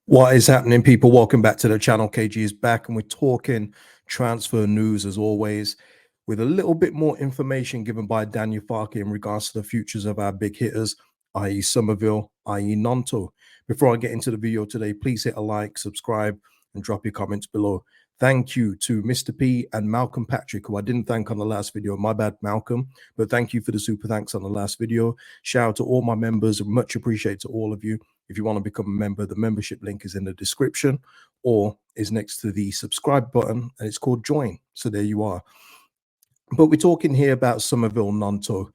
What is happening, people? Welcome back to the channel. KG is back, and we're talking transfer news as always, with a little bit more information given by Daniel Farke in regards to the futures of our big hitters, i.e. Summerville, i.e. Gnonto. Before I get into the video today, please hit a like, subscribe, and drop your comments below. Thank you to Mr. P and Malcolm Patrick, who I didn't thank on the last video. My bad, Malcolm, but thank you for the super thanks on the last video. Shout out to all my members. Much appreciated to all of you. If you want to become a member, the membership link is in the description or is next to the subscribe button, and it's called join. So there you are. But we're talking here about Summerville Gnonto,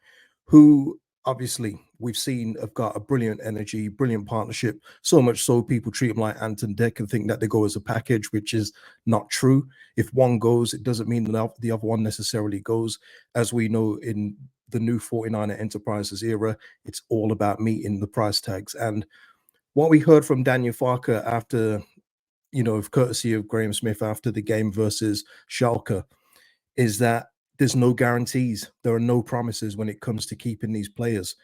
who obviously we've seen have got a brilliant energy, brilliant partnership, so much so people treat them like Ant and Dec and think that they go as a package, which is not true. If one goes, it doesn't mean that the other one necessarily goes. As we know, in the new 49er Enterprises era, it's all about meeting the price tags. And what we heard from Daniel Farke after, courtesy of Graham Smith after the game versus Schalke, is that there's no guarantees. There are no promises when it comes to keeping these players.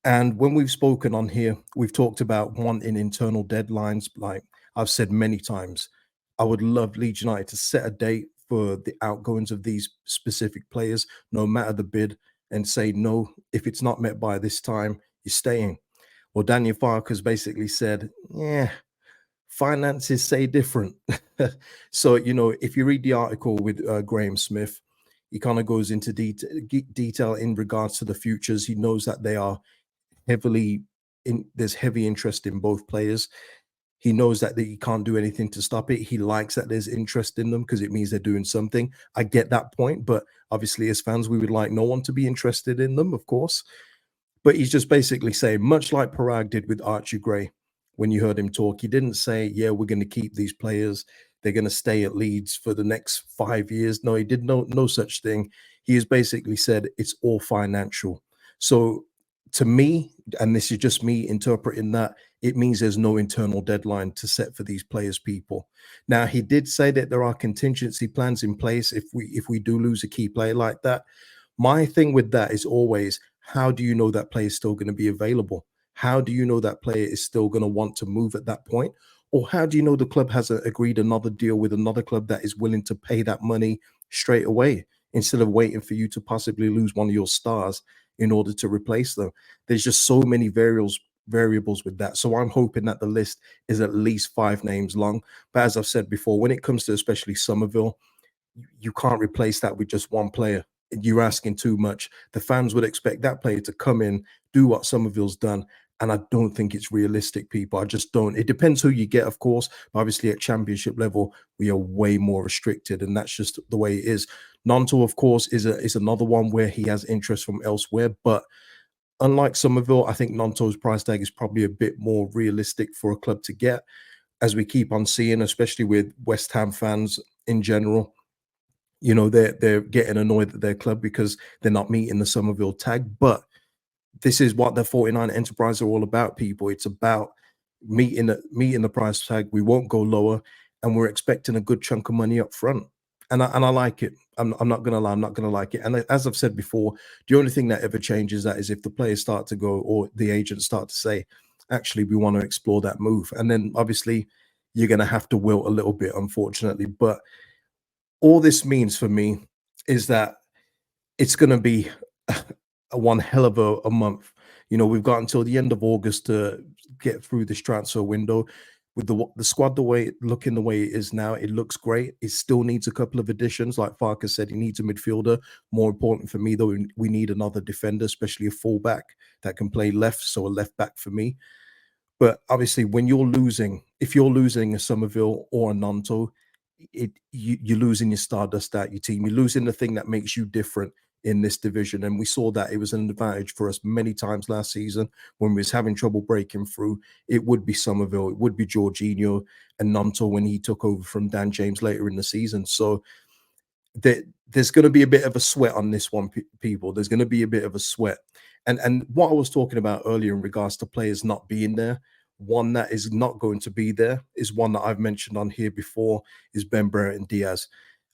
And when we've spoken on here, we've talked about wanting internal deadlines. Like I've said many times, I would love Leeds United to set a date for the outgoings of these specific players, no matter the bid, and say, no, if it's not met by this time, you're staying. Well, Daniel Farke has basically said, yeah, finances say different. So, if you read the article with Graham Smith, he kind of goes into detail in regards to the futures. He knows that they are there's heavy interest in both players. He knows that he can't do anything to stop it. He likes that there's interest in them because it means they're doing something. I get that point, but obviously as fans, we would like no one to be interested in them, of course. But he's just basically saying, much like Parag did with Archie Gray, when you heard him talk, he didn't say, yeah, we're going to keep these players. They're going to stay at Leeds for the next 5 years. No, he did no such thing. He has basically said it's all financial. So to me, and this is just me interpreting that, it means there's no internal deadline to set for these players, people. Now, he did say that there are contingency plans in place if we do lose a key player like that. My thing with that is always, how do you know that player is still going to be available? How do you know that player is still going to want to move at that point? Or how do you know the club has agreed another deal with another club that is willing to pay that money straight away instead of waiting for you to possibly lose one of your stars in order to replace them? There's just so many variables with that. So I'm hoping that the list is at least 5 names long. But as I've said before, when it comes to especially Summerville, you can't replace that with just one player. You're asking too much. The fans would expect that player to come in, do what Summerville's done, and I don't think it's realistic, people. I just don't. It depends who you get, of course. But obviously, at championship level, we are way more restricted, and that's just the way it is. Gnonto, of course, is another one where he has interest from elsewhere. But unlike Summerville, I think Gnonto's price tag is probably a bit more realistic for a club to get, as we keep on seeing, especially with West Ham fans in general. They're getting annoyed at their club because they're not meeting the Summerville tag. But this is what the 49 Enterprise are all about, people. It's about meeting the price tag. We won't go lower, and we're expecting a good chunk of money up front. And I like it. I'm not gonna lie, I'm not gonna like it. And as I've said before, the only thing that ever changes that is if the players start to go, or the agents start to say, actually, we want to explore that move. And then obviously you're gonna have to wilt a little bit, unfortunately. But all this means for me is that it's going to be a one hell of a month. We've got until the end of August to get through this transfer window. With the squad looking the way it is now, it looks great. It still needs a couple of additions. Like Farke said, he needs a midfielder. More important for me, though, we need another defender, especially a fullback that can play left, so a left back for me. But obviously, when if you're losing a Summerville or a Gnonto, you're losing your stardust out your team. You're losing the thing that makes you different in this division. And we saw that it was an advantage for us many times last season when we was having trouble breaking through. It would be Summerville, it would be Jorginho and Gnonto when he took over from Dan James later in the season. So there's going to be a bit of a sweat on this one, people. There's going to be a bit of a sweat. And what I was talking about earlier in regards to players not being there, one that is not going to be there is one that I've mentioned on here before, is Ben Brereton Diaz.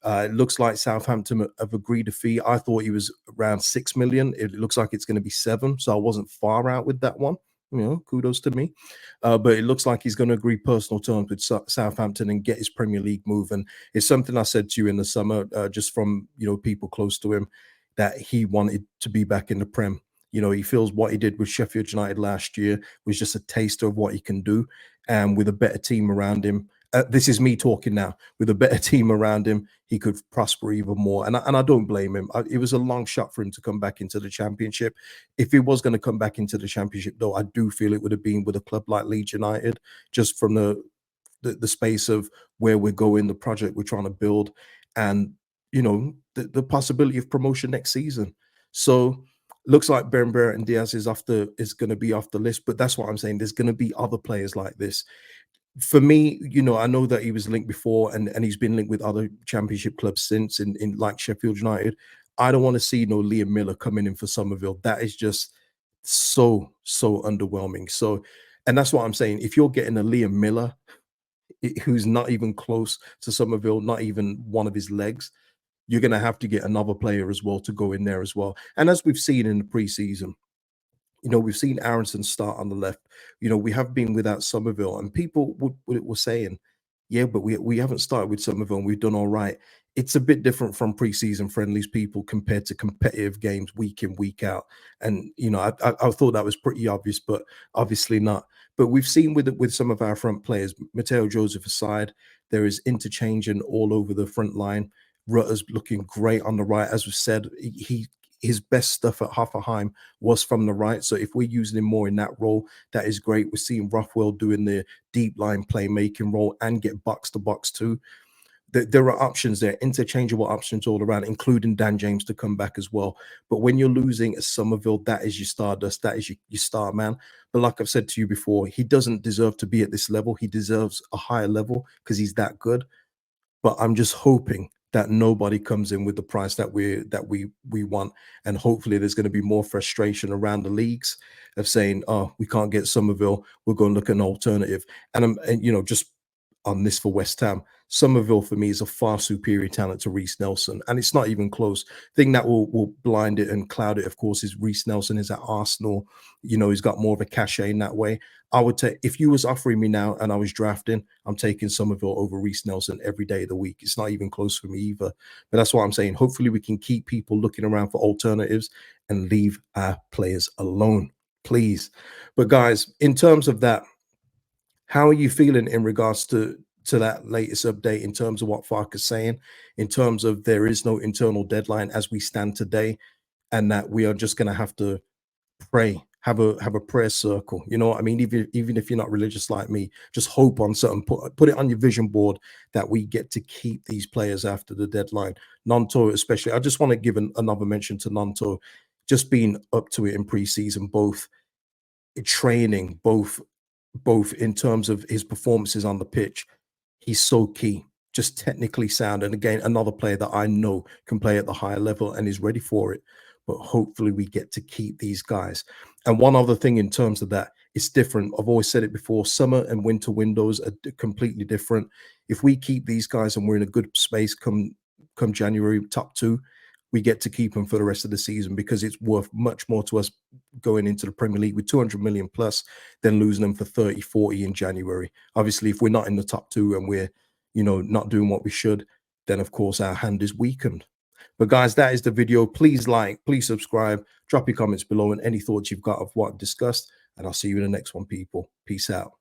It looks like Southampton have agreed a fee. I thought he was around 6 million. It looks like it's going to be 7, so I wasn't far out with that one. You know, kudos to me. But it looks like he's going to agree personal terms with Southampton and get his Premier League move. And it's something I said to you in the summer, just from people close to him, that he wanted to be back in the Prem. He feels what he did with Sheffield United last year was just a taster of what he can do, and with a better team around him. This is me talking now. With a better team around him, he could prosper even more. And I don't blame him. It was a long shot for him to come back into the Championship. If he was going to come back into the Championship, though, I do feel it would have been with a club like Leeds United, just from the space of where we're going, the project we're trying to build, and the possibility of promotion next season. So looks like Ben Brereton Diaz is going to be off the list, but that's what I'm saying. There's going to be other players like this. For me, I know that he was linked before, and he's been linked with other Championship clubs since, in like Sheffield United. I don't want to see no Liam Miller coming in for Summerville. That is just so underwhelming. So, and that's what I'm saying. If you're getting a Liam Miller who's not even close to Summerville, not even one of his legs, you're going to have to get another player as well to go in there as well. And as we've seen in the preseason, we've seen Aronson start on the left. We have been without Summerville, and people were saying, yeah, but we haven't started with Summerville and we've done all right. It's a bit different from preseason friendlies, people, compared to competitive games week in, week out. And, I thought that was pretty obvious, but obviously not. But we've seen with some of our front players, Mateo Joseph aside, there is interchanging all over the front line. Rutter's looking great on the right. As we said, his best stuff at Hoffenheim was from the right. So if we're using him more in that role, that is great. We're seeing Rothwell doing the deep line playmaking role and get box to box too. There are options there, interchangeable options all around, including Dan James to come back as well. But when you're losing a Summerville, that is your stardust, that is your star man. But like I've said to you before, he doesn't deserve to be at this level. He deserves a higher level because he's that good. But I'm just hoping that nobody comes in with the price that we want, and hopefully there's going to be more frustration around the leagues of saying, oh, we can't get Summerville, we're going to look at an alternative. And just on this for West Ham, Summerville for me is a far superior talent to Reece Nelson, and it's not even close. Thing that will blind it and cloud it, of course, is Reece Nelson is at Arsenal. He's got more of a cachet in that way. I would take, if you was offering me now and I was drafting, I'm taking Summerville over Reece Nelson every day of the week. It's not even close for me either. But that's what I'm saying. Hopefully we can keep people looking around for alternatives and leave our players alone, please. But guys, in terms of that, how are you feeling in regards to that latest update, in terms of what Farke is saying, in terms of there is no internal deadline as we stand today, and that we are just going to have to pray, have a prayer circle? You know what I mean? Even if you're not religious like me, just hope on something. Put it on your vision board that we get to keep these players after the deadline. Gnonto especially. I just want to give another mention to Gnonto, just being up to it in preseason, both training, both in terms of his performances on the pitch. He's so key, just technically sound. And again, another player that I know can play at the higher level and is ready for it. But hopefully we get to keep these guys. And one other thing in terms of that, it's different. I've always said it before, summer and winter windows are completely different. If we keep these guys and we're in a good space come January, top two, we get to keep them for the rest of the season, because it's worth much more to us going into the Premier League with 200 million plus than losing them for 30, 40 in January. Obviously, if we're not in the top two and we're, not doing what we should, then of course our hand is weakened. But guys, that is the video. Please like, please subscribe, drop your comments below and any thoughts you've got of what I've discussed. And I'll see you in the next one, people. Peace out.